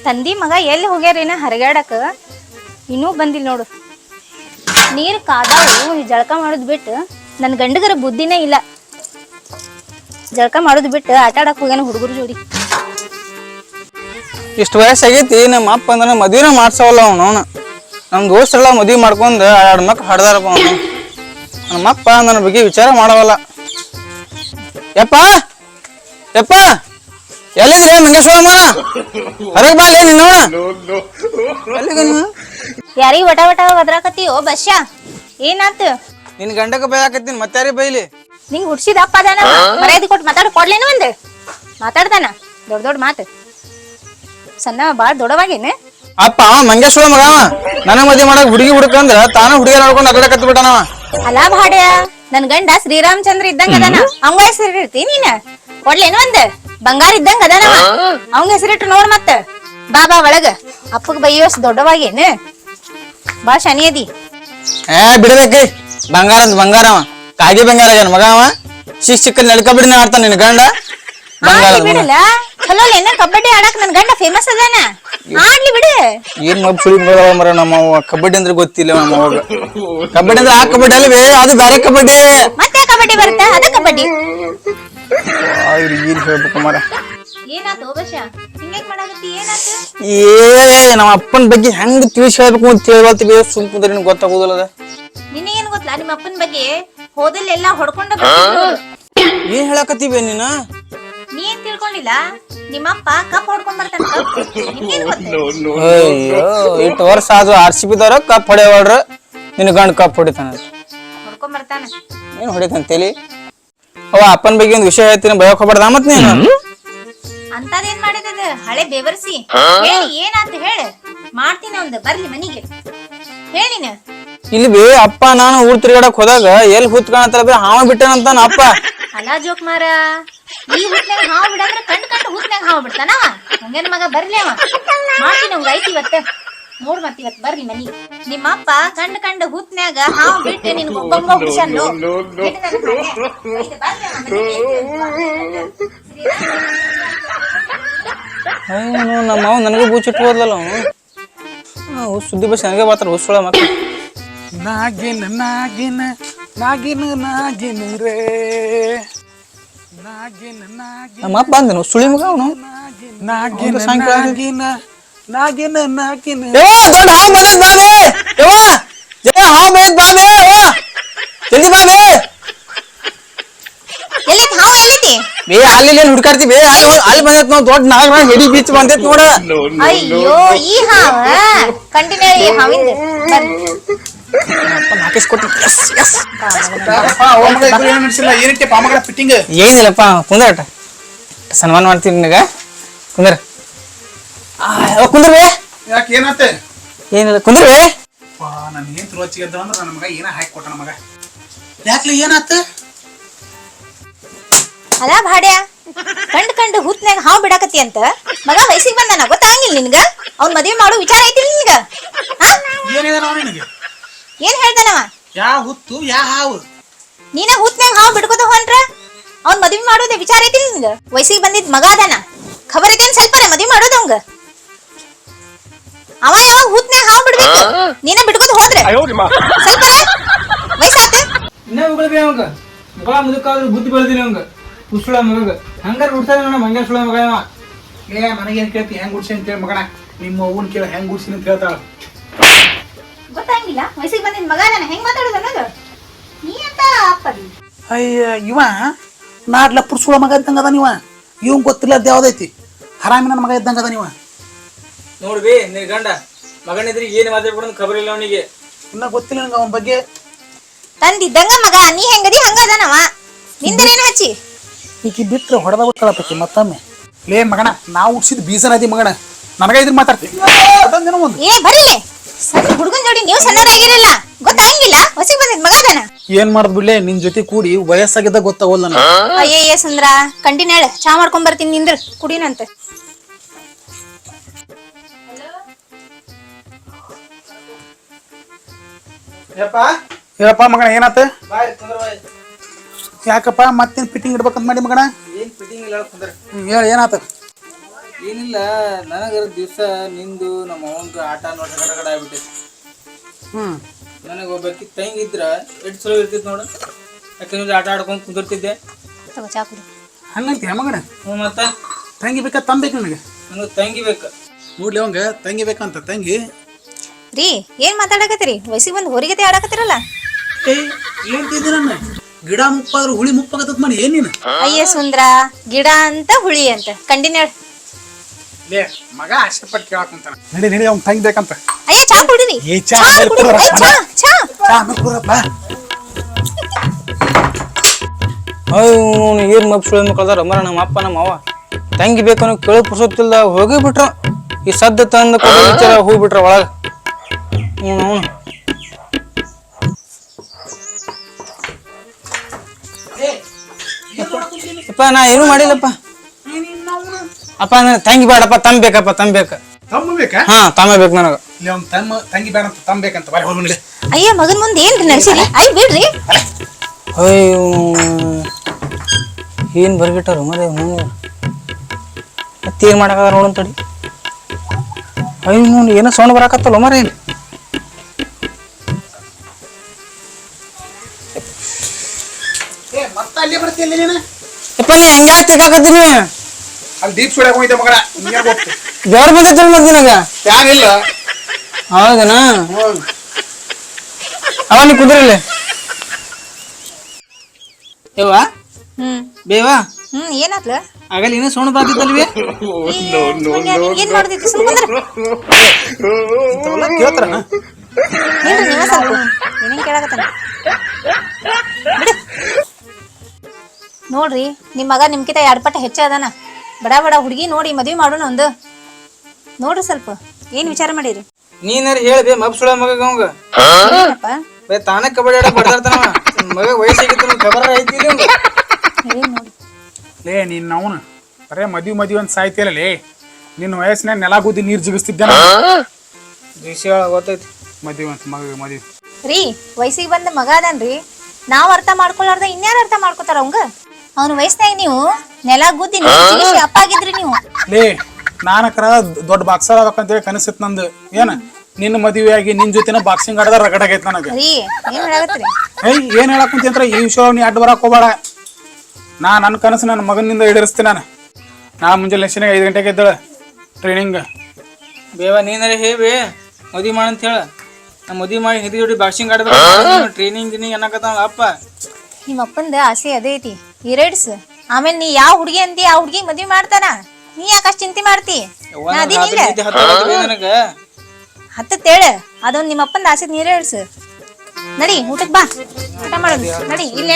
ತಂದಿ ಮಗ ಎಲ್ಲಿ ಹೋಗ್ಯಾರೇನ ಹರಗಾಡಕ ಇನ್ನೂ ಬಂದಿಲ್ಲ ನೋಡು. ನೀರು ಕಾದಾವು ಜಳಕ ಮಾಡೋದು ಬಿಟ್ಟು ನನ್ನ ಗಂಡಗರ ಬುದ್ಧಿನೇ ಇಲ್ಲ. ಜಳಕ ಮಾಡೋದು ಬಿಟ್ಟು ಆಟ ಆಡಕ್ ಹೋಗ್ಯಾನ ಹುಡುಗರು ಜೋಡಿ. ಇಷ್ಟು ವಯಸ್ಸಾಗೈತಿ ನಮ್ಮ ಅಪ್ಪ ಅಂದ್ರೆ ಮದ್ವಿನ ಮಾಡ್ಸವಲ್ಲ ಅವನು. ನಮ್ಮ ದೋಸ್ತರೆಲ್ಲ ಮದ್ವಿ ಮಾಡ್ಕೊಂಡು 2 ಮಕ್ಳು ಹಡ್ದಾರಪ್ಪ ಅವನು. ನಮ್ಮ ಅಪ್ಪ ನನ್ನ ಬಗ್ಗೆ ವಿಚಾರ ಮಾಡವಲ್ಲ. ಯಪ್ಪ ಯಪ್ಪ ಎಲ್ಲಿದ್ರಿ ಮಂಗೇಶ್ವರಮ್ಮ? ಹೊರಗೆ ಬಾಲೆ ನೀನು. ಯಾರಿಗೆ ವಟ ವಟ ಒದ್ರಾಕತ್ತೀಯೋ ಬಸ್ಯಾ? ಏನಾತ? ನಿನ್ ಗಂಡಕ ಬೈಯಾಕತ್ತೀನಿ ಮತ್ತಾರಿ ಬೈಲಿ. ನಿಂಗ್ ಹುಡ್ಸಿದ ಅಪ್ಪ ಅದಾನ ಮರ್ಯಾದೆ ಕೊಟ್ಟು ಕೊಡ್ಲೇನು ಒಂದ್ ಮಾತಾಡ್ತಾನ ದೊಡ್ಡ ದೊಡ್ಡ ಮಾತು. ಸಣ್ಣ ಬಾಳ ದೊಡ್ಡವಾಗೇನೆ ಅಪ್ಪ ಅವ ಮಂಗೇಶ್ವರ ಮಗ. ನನ್ನ ಮದ್ವೆ ಮಾಡಕ್ ಹುಡುಗಿ ಹುಡುಕಂದ್ರ ತಾನ ಹುಡುಗಿಯರ್ ನೋಡ್ಕೊಂಡು ಅಗಡೆ ಕತ್ ಬಿಟ್ಟನವ. ಅಲಾ ಭಾಡ್ಯ ನನ್ ಗಂಡ ಶ್ರೀರಾಮಚಂದ್ರ ಇದ್ದಂಗ ಅದಾನ. ಅವಂಗ ಹೆಸರಿಡ್ತಿ ನೀನ್ ಕೊಡ್ಲೇನು ಒಂದ್ ಬಂಗಾರ ಇದ್ದಂಗ ಅದಾನವ. ಅವಂಗ ಹೆಸರಿಟ್ಟು ನೋಡ್ ಮತ್ತ ಬಾಬಾ ಒಳಗ ಅಪ್ಪಗ್ ಬೈಯೋಸ್ ದೊಡ್ಡವಾಗೇನ ಬಾಳ ಶನಿ ಅದಿ. ಬಿಡಬೇಕಿ ಬಂಗಾರ ಅಂತ ಬಂಗಾರವ ಕಾಗಿ ಬಂಗಾರ ಆಗ್ಯಾನ ಮಗ ಅವ. ಸಿಕ್ಕ ನಡ್ಕ ಬಿಡಿನ ಆಡ್ತಾನ ನಿನ್ ಗಂಡ. ಬಿಡಲ್ಲ ಚಲೋ ಏನ ಕಬಡ್ಡಿ ಆಡಕ್ ನನ್ ಗಂಡ ಫೇಮಸ್ ಅದಾನ. ಆಡ್ಲಿ ಬಿಡು. ಏನ್ ಮಗ್ ಸುಳಿ ಮರ ನಮ್ಮ ಕಬಡ್ಡಿ ಅಂದ್ರೆ ಗೊತ್ತಿಲ್ಲ ನಮ್ಮ ಅವಾಗ. ಕಬಡ್ಡಿ ಅಂದ್ರೆ ಆ ಕಬಡ್ಡಿ ಅಲ್ವೇ, ಅದು ಬೇರೆ ಕಬಡ್ಡಿ. ಮತ್ತೆ ಕಬಡ್ಡಿ ಬರುತ್ತೆ ಅದ ಕಬಡ್ಡಿ. ಏನ್ ಹೇಳ್ಬೇಕು ಮರ. ನಮ್ಮ ಅಪ್ಪನ ಬಗ್ಗೆ ಹೆಂಗ್ ತಿಳಿಸಿ ಹೇಳ್ಬೇಕು ಅಂತ ಹೇಳ್ತೀವಿ. ಸುಮ್ಕುಂದ್ರೆ ಗೊತ್ತಾಗೋದಿಲ್ಲ. ನಿನಗೇನ್ ಗೊತ್ತಲ್ಲ ನಿಮ್ಮ ಅಪ್ಪನ ಬಗ್ಗೆ? ಹೋದಲ್ಲಿ ಎಲ್ಲಾ ಹೊಡ್ಕೊಂಡ ಏನ್ ಹೇಳಕತ್ತೀವಿ ನೀನ? ನೀ ಏನ್ ತಿಳ್ಕೊಂಡಿಲ್ಲ? ನಿಮ್ಮಪ್ಪ ಕಪ್ ಹೊಡ್ಕೊಂಡ್ ಬರ್ತಾನ. ಅಯ್ಯೋ 8 ವರ್ಷ ಆದ್ರೂ RCB ದವ್ರ ಕಪ್ ಹೊಡೆಯವಾಡ್ರ ನಿನ್ ಗಂಡ ಕಪ್ ಹೊಡಿತಾನ ಹೊಡ್ಕೊಂಡ್ ಬರ್ತಾನ. ಏನ್ ಹೊಡಿತಂತೇಳಿ ಅವ ಅಪ್ಪನ ಬಗ್ಗೆ ಒಂದ್ ವಿಷಯ ಹೇಳ್ತೀನಿ ಬಯಕ್ ಹೋಗ್ಬಾರ್ದ ಮತ್ ನೀನು. ಅಂತದೇನ್ ಮಾಡಿದದ ಹಳೆ ಬೆವರ್ಸಿ ಹೇಳಿ ಏನಾತ ಹೇಳ ಮಾಡ್ತೀನಿ. ಒಂದು ಬರ್ಲಿ ಮನಿಗೆ ಹೇಳಿನ. ಇಲ್ಲಿ ಬಿ ಅಪ್ಪ ನಾನು ಊರ್ ತಿರ್ಗಾಡಕ್ ಹೋದಾಗ ಎಲ್ಲಿ ಹುತ್ ಕಾಣತ್ತಲ್ಲ ಬಿ ಹಾವ ಬಿಟ್ಟನಂತ ಅಪ್ಪ. ಅಲಾ ಜೋಕ್ ಮಾರ ಈ ಹುತ್ನಾಗ ಹಾವು ಬಿಡಂದ್ರ ಕಂಡು ಹುತ್ನಾಗ ಹಾವು ಬಿಡ್ತಾನವ. ಹಂಗೇನ ಮಗ ಬರ್ಲಿ ಅವ ಮಾಡ್ತೀನಿ. ಅವ್ಗ ಐತಿ ಇವತ್ತ ನೋಡ್ ಮತ್ ಇವತ್ ಬರ್ಲಿ ಮನಿಗೆ. ನಿಮ್ಮಪ್ಪ ಕಂಡು ಹುತ್ನ್ಯಾಗ ಹಾವು ಬಿಟ್ಟು ನಿನ್ ಒಬ್ಬೊಬ್ಬ ಬಿಡ್ಸಲ್ಲು. ನಮ್ಮ ಮಾವ ನನಗೆ ಬೂಚಿಟ್ಟು ಹೋದ್ಲಲ್ಲ ಅವ. ಸುದ್ದಿ ಬಸ್ ನನಗೆ ಬರ್ತಾರ ಹುಸ್ಸುಳ ಮಕ್ಕ. ನಾಗಿನ ನಾಗಿನ ನಾಗಿನ ನಾಗಿನ ರೇ ನಾಗಿನ ನಾಗಿನ ನಮ್ಮ ಅಪ್ಪ ಅಂದನು ಸುಳಿ ಮಗ ಅವನು. ನಾಗಿನ ನಾಗಿನ ನಾಗಿನ ನಾಗಿನ ದೊಡ್ಡ ಹಾವು ಬಂದೈತ್ ಬಾಬೆ. ಹಾವು ಬಂದೈತ್ ಬಾಬೆ. ಜಲ್ದಿ ಬಾಬೆ. ಎಲ್ಲಿತ್ ಹಾವು ಎಲ್ಲಿತಿ? ಬೇ ಅಲ್ಲಿ ಹುಡ್ಕಾಡ್ತೀವಿ. ಅಲ್ಲಿ ಬಂದೈತ್ ನೋಡ್ ದೊಡ್ಡ ನಾಗ ಹೆಡಿ ಬೀಚ್ ಬಂದೈತ್ ನೋಡ. ಅಯ್ಯೋ ಈ ಹಾವ ಕಂಟಿನ್ಯೂ ಹಾವಿಂದ ಏನಿಲ್ಲಪ್ಪ ಕುಂದ್ರ ಸನ್ಮಾನ ಮಾಡ್ತೀನಿ ನಿನಗ. ಕುಂದ್ರ ಕುಂದ್ರೇ. ಯಾಕೆ ಏನಾತೆ? ಏನಿಲ್ಲ ಕುಂದ್ರೇ. ನನ್ ಏನ್ ರೋಚಿಗೆ ಅಂದ್ರೆ ನನ್ನ ಮಗ ಏನ ಹಾಕಿ ಕೊಟ್ಟ ಮಗ. ಯಾಕ್ಲಿ ಏನಾತ? ಅಲಾ ಭಾಡ್ಯ ಕಂಡು ಹುತ್ನ್ಯಾಗ ಹಾವು ಬಿಡಾಕತಿ ಅಂತ ಮಗ ವಯಸ್ಸಿಗೆ ಬಂದಾನ ಗೊತ್ತಾಗಿಲ್ಲ ನಿನ್ಗ? ಅವ್ನ್ ಮದ್ವೆ ಮಾಡೋ ವಿಚಾರ ಐತಿ ನಿನ್ಗ? ಏನ್ ಹೇಳ್ತಾನವ? ಯಾ ಹುತ್ತು ಯಾ ಹಾವು? ನೀನ ಹುತ್ನ್ಯಾಗ ಹಾವು ಬಿಡ್ಕೋತ ಹೊಂಟ್ರ ಅವ್ನ್ ಮದ್ವೆ ಮಾಡೋದೇ ವಿಚಾರ ಐತಿ ನಿನ್ಗ? ವಯಸ್ಸಿಗೆ ಬಂದಿದ್ ಮಗ ಅದಾನ ಖಬರ್ ಐತಿ ಸ್ವಲ್ಪನೇ ಮದ್ವೆ ಮಾಡೋದು ಅವಂಗ. ಅವ ಯಾವಾಗ ಹುತ್ನ್ಯಾಗ ಹಾವು ಬಿಡ್ಬೇಕು ನೀನ ಬಿಡ್ಕೋತ ಹೋದ್ರೆ ಸ್ವಲ್ಪ ವಯಸ್ಸಾತ. ಬುದ್ಧಿ ಬೆಳೆದಿಲ್ಲ ಅವಂಗ ಹುಸುಳ ಮಗ ಹಂಗಾರ ಹುಡ್ತಾನ ನೋಡ ಮಂಗೇಶ್ವರ ಮಗ. ನನಗೇನ್ ಕೇಳ್ತಿ ಹೆಂಗ್ ಗುಡ್ಸಿ ಅಂತ ಹೇಳಿ ಮಗಣ. ನಿಮ್ಮ ಅವ್ವನ್ ಕೇಳ ಹೆಂಗ್ ಗುಡ್ಸಿ ಅಂತ ಹೇಳ್ತಾಳ. ಗೊತ್ತಾಗಿಲ್ಲ ವಯಸ್ಸಿಗೆ ಬಂದಿದ್ ಮಗ ಅದಾನ ಹೆಂಗ್ ಮಾತಾಡುದ ಅನ್ನೋದು. ನೀ ಅಂತ ಅಪ್ಪದಿ. ಅಯ್ಯ ಇವ ನಾಡ್ಲ ಪುರ್ಸುಳ ಮಗ ಇದ್ದಂಗ ಅದ ನೀವ. ಇವಂಗ್ ಗೊತ್ತಿಲ್ಲ ಅದ್ ಯಾವ್ದೈತಿ. ಹರಾಮಿನ ಮಗ ಇದ್ದಂಗ ಅದ ನೀವ. ನೋಡ್ಬಿ ನಿನ್ ಗಂಡ ಮಗನಿದ್ರಿ ಏನ್ ಮಾತಾಡ್ಬಿಡ ಖಬರ್ ಇಲ್ಲ ಅವನಿಗೆ. ಇನ್ನ ಗೊತ್ತಿಲ್ಲ ನಂಗ ಅವನ ಬಗ್ಗೆ. ತಂದಿದ್ದಂಗ ಮಗ ನೀ ಹೆಂಗದಿ ಹಂಗ ಅದಾನವ. ನಿಂದರೇನು ಹಚ್ಚಿ ಈಕಿ ಬಿಟ್ರೆ ಹೊಡೆದ ಬಿಟ್ಟಳಪಕ್ಕಿ ಮತ್ತೊಮ್ಮೆ. ಲೇ ಮಗಣ ನಾವು ಉಡ್ಸಿದ್ ಬೀಜ ನದಿ ಮಗಣ. ನನಗ ಇದ್ರ ಮಾತಾಡ್ತೀವಿ ಏ ಬರೀಲೆ ಸಣ್ಣ ಹುಡುಗನ್ ಜೋಡಿ ನೀವು ಸಣ್ಣರಾಗಿರಲ್ಲ ಗೊತ್ತಾಗಿಲ್ಲ ವಯಸ್ಸಿಗೆ ಬಂದಿದ್ ಮಗ ಅದಾನ. ಏನ್ ಮಾಡದ್ ಬಿಡ್ಲೆ ನಿನ್ ಜೊತೆ ಕೂಡಿ ವಯಸ್ಸಾಗಿದ್ದ ಗೊತ್ತಾಗೋಲ್ಲ ನನಗೆ. ಅಯ್ಯೇ ಸುಂದ್ರ ಕಂಟಿನ್ಯೂ ಚಾ ಮಾಡ್ಕೊಂಡ್ ಬರ್ತೀನಿ ನಿಂದ್ರ ಕುಡಿನಂತೆ. ಹೇಳಪ್ಪ ಮಗಣ ಏನಾತ? ಯಾಕಪ್ಪ ಮತ್ತೇನ್ ಫಿಟ್ಟಿಂಗ್ ಇಡ್ಬೇಕಂತ ಮಾಡಿ ಮಗಣ? ಏನ್ ಫಿಟ್ಟಿಂಗ್ ಇಲ್ಲ ಕುಂದ್ರ. ಹೇಳ ಏನಾತ? ಏನಿಲ್ಲ ನನಗ ದಿವಸ ನಿಂದು ನಮ್ಮ ಅವಂಗ ಆಟ ನೋಡಿ ಗಡಗಡ ಆಗ್ಬಿಟ್ಟೈತಿ. ನನಗೆ ಒಬ್ಬಾಕಿ ತಂಗಿ ಇದ್ರ ಎಷ್ಟು ಚಲೋ ಇರ್ತಿತ್ತು ನೋಡು. ಯಾಕಂದ್ರೆ ಆಟ ಆಡ್ಕೊಂಡು ಕುಂದಿರ್ತಿದ್ದೆ. ತಗೋ ಚಾ ಕುಡಿ. ಹಂಗಂತ ಮಗನ ಹ್ಞೂ ಮತ್ತೆ ತಂಗಿ ಬೇಕಾ ತಂಬೇಕು ನನಗೆ. ನನಗೆ ತಂಗಿ ಬೇಕು. ನೋಡ್ಲಿ ಅವಂಗ ತಂಗಿ ಬೇಕಂತ ತಂಗಿ. ರೀ ಏನ್ ಮಾತಾಡಕತ್ತೀರಿ? ವಯಸ್ಸಿಗೆ ಬಂದು ಹೊರಗತೆ ಆಡಕತ್ತಿರಲ್ಲ. ಹೇಳ್ತಿದ್ದೆ ನನ್ನ ಗಿಡ ಮುಪ್ಪಾದ್ರೆ ಹುಳಿ ಮುಪ್ಪಾಗತ್ತ ಮಾಡಿ ಏನ್ ನೀನು? ಅಯ್ಯ ಸುಂದ್ರ, ಗಿಡ ಅಂತ ಹುಳಿ ಅಂತ ಕಂಡಿನ ಲೇ ಮಗ ಆಸೆ ಪಟ್ಟು ಕೇಳಾಕಂತಾನ. ನಡಿ ನಡಿ ಅವ್ನ್ ತಂಗಿ ಬೇಕಂತ. ಅಯ್ಯ ಚಾ ಕುಡಿರಿ. ಏ ಚಾ ಚಾ ಕುಡಿ. ಅಯ್ಯ, ಚಾ ಚಾ ಚಾ ಕುಡ್ರಪ್ಪ. ಏನ್ ಮಬ್ಸುಳ ಮಕ್ಕಳದಾರ ಮರ ನಮ್ಮ ಅಪ್ಪ ನಮ್ಮ ಅವ್ವ ತಂಗಿ ಬೇಕನ್ನೋ ಕೇಳೋ ಪುರ್ಸೊತ್ತಿಲ್ಲ ಹೋಗಿ ಬಿಟ್ರ. ಈ ಸದ್ದ ತಂದ ವಿಚಾರ ಹೋಗ್ಬಿಟ್ರ ಒಳಗ. ಅಪ್ಪ ನಾ ಏನು ಮಾಡಿಲ್ಲಪ್ಪ. ಅಪ್ಪ ನನ್ ತಂಗಿ ಬೇಡಪ್ಪ, ತಮ್ಮ ಬೇಕಪ್ಪ, ತಮ್ಮ ಬೇಕ. ತಮ್ಮ ಬೇಕಾ? ಹಾ ತಮ್ಮ ಬೇಕು ನನಗ. ಇಲ್ಲಿ ಅವ್ನ ತಂಗಿ ಬೇಡ ಅಂತ ತಮ್ಮ ಬೇಕಂತ ಬರೀ ಹೊರಗಡೆ. ಅಯ್ಯ ಮಗನ್ ಮುಂದೆ ಏನ್ರಿ ನಡ್ಸಿರಿ? ಅಯ್ಯ ಬಿಡ್ರಿ. ಅಯ್ಯೋ ಏನ್ ಬರ್ಬಿಟ್ಟಾರ ಮರ ಮತ್ತೇನ್ ಮಾಡಕದ ನೋಡನ್ ತಡಿ. ಅಯ್ಯೋ ನೋಡಿ ಏನೋ ಸೌಂಡ್ ಬರಾಕತ್ತಲ್ಲ ಮರ. ಏನ್ ಮತ್ತೆ ಅಲ್ಲೇ ಬರ್ತಿಲ್ಲ ನೀನು? ಯಪ್ಪ ನೀ ಹಂಗ್ಯಾಕೆ ತಿರ್ಗಾಕತ್ತೀನಿ? ಅಲ್ಲಿ ದೀಪ್ ಸುಡಕ್ ಹೋಗಿದ್ದೆ ಮಗಳ. ನಿಂಗೆ ಗೊತ್ತು ಜೋರ್ ಬಂದೈತಿ ಮತ್ತೆ ನಿನಗ? ಯಾರಿಲ್ಲ. ಹೌದನಾ? ಅವ ನೀ ಕುದ್ರಲ್ಲಿ ಯವ್ವ ಬೇವಾ ಏನಾತ್ಲ? ಆಗಲ್ಲ ಏನೋ ಸೌಂಡ್ ಬರ್ತಿತ್ತಲ್ವಿ? ಏನ್ ಮಾಡ್ತಿದ್ದಿ? ಸುಮ್ಮನೆ ಕೇಳ್ತಾರನ? ನೀವ ಸ್ವಲ್ಪ ಏನೇನ್ ಕೇಳಾಕತ್ತಾನ ಬಿಡು. ನೋಡ್ರಿ ನಿಮ್ ಮಗ ನಿಮ್ಕಿತ 2 ಪಟ್ಟ ಹೆಚ್ಚ ಅದಾನ. ಬಡ ಬಡ ಹುಡುಗಿ ನೋಡಿ ಮದ್ವಿ ಮಾಡೋಣ ಒಂದು. ನೋಡ್ರಿ ಸ್ವಲ್ಪ ಏನ್ ವಿಚಾರ ಮಾಡಿರಿ? ನೀನಾರ ಹೇಳ್ಬೇ ಮಬ್ಸುಳ ಮಗ ಅವಂಗ. ಏನಪ್ಪ? ಬೇ ತಾನ ಕಬಡ್ಡಿ ಆಡಕ್ ಬಡ್ದಾರ್ತಾನವ. ಮಗ ವಯಸ್ಸಾಗಿತ್ತು ಖಬರ ಐತಿ ಏನ್ ನೋಡಿ ಲೇ ನೀನ್ ಅವನು ಬರೇ ಮದ್ವಿ ಅಂತ ಸಾಯ್ತಿಲ್ಲ ಲೇ. ನಿನ್ನ ವಯಸ್ಸಿನಾಗ ನೆಲ ಗುದ್ದಿ ನೀರ್ ಜಿಗಿಸ್ತಿದ್ದೆ. ವಿಷಯ ಗೊತ್ತೈತಿ. ಮದ್ವಿ ಅಂತ ಮದ್ವಿ ರೀ, ವಯಸ್ಸಿಗೆ ಬಂದ ಮಗ ಅದನ್ರಿ. ನಾವ್ ಅರ್ಥ ಮಾಡ್ಕೊಳಾರ್ದ ಇನ್ಯಾರು ಅರ್ಥ ಮಾಡ್ಕೊತಾರ ಅವಂಗ? ಅವ್ನ ವಯಸ್ಸಿನಾಗ ನೀವು ನೆಲ ಗುದ್ದಿ ಜಿಗಿಸಿ ಅಪ್ಪ ಆಗಿದ್ರಿ ನೀವು. ಲೇ ನಾನಕ್ರ ದೊಡ್ಡ ಬಾಕ್ಸರ್ ಆಗ್ಬೇಕಂತೇಳಿ ಕನಸಿತ್ ನಂದು. ಏನ ನಿನ್ನ ಮದುವೆ ಆಗಿ ನಿನ್ ಜೊತೆನ ಬಾಕ್ಸಿಂಗ್ ಆಡದ ರಗಡ ಆಗೈತ್ ನನಗೆ. ರೀ ಏನ್ ಹೇಳಾಕತ್ತೀರಿ? ಏನ್ ಹೇಳಕ್ ಕುಂತಿಂದ್ರ ಈ ವಿಷಯ ನೀ ಅಡ್ಡ ಬರಾಕ್ ಹೋಗ್ಬೇಡ. ನನ್ನ ಕನಸು ನನ್ನ ಮಗನಿಂದ ಈಡೇರಿಸ್ತೀನಿ ನಾನು. ನಾ ಮುಂಜಾನೆ ಲೆಕ್ಷನಾಗ 5 ಗಂಟೆಗೆ ಎದ್ದೇಳ ಟ್ರೈನಿಂಗ್. ಬೇವಾ ನೀನಾರ ಹೇಳಿ ಮದ್ವಿ ಮಾಡಂತ ಹೇಳ. ನಾ ಮದ್ವಿ ಮಾಡಿ ಹಿಡಿ ಜೋಡಿ ಬಾಕ್ಸಿಂಗ್ ಆಡದ ಟ್ರೈನಿಂಗ್ ಅನ್ನಕತ್ತಾನ ಅಪ್ಪ. ನಿಮ್ಮ ಅಪ್ಪಂದ ಆಸೆ ಅದೇ ಐತಿ, ಈರೇಡ್ಸ್. ಆಮೇಲೆ ನೀ ಯಾವ ಹುಡುಗಿ ಅಂತಿ ಆ ಹುಡುಗಿ ಮದ್ವಿ ಮಾಡ್ತಾನ. ನೀ ಯಾಕಷ್ಟು ಚಿಂತೆ ಮಾಡ್ತಿ? ನನಗ ಹತ್ತೇಳ ಅದೊಂದ್ ನಿಮ್ಮ ಅಪ್ಪಂದ ಆಸೆ ನೀರೇಡ್ಸ್. ನಡಿ ಊಟಕ್ ಬಾ, ಊಟ ಮಾಡೋದು ನಡಿ. ಇಲ್ಲ